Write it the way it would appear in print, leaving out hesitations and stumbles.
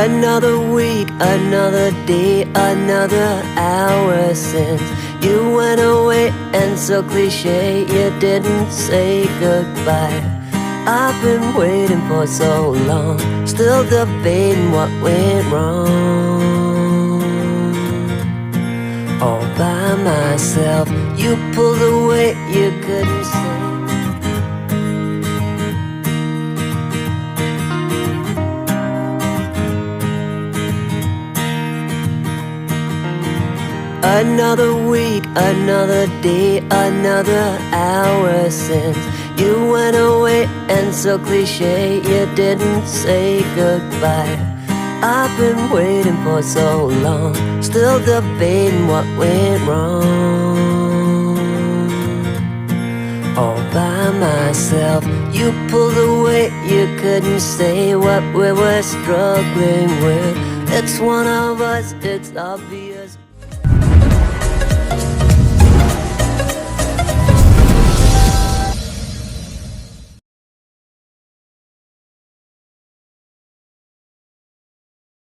Another week, another day, another hour since you went away, and so cliche you didn't say goodbye. I've been waiting for so long, still debating what went wrong. All by myself, you pulled away, you couldn't say. Another week, another day, another hour since you went away, and so cliche you didn't say goodbye. I've been waiting for so long, still debating what went wrong. All by myself, you pulled away, you couldn't say what we were struggling with. It's one of us, it's obvious.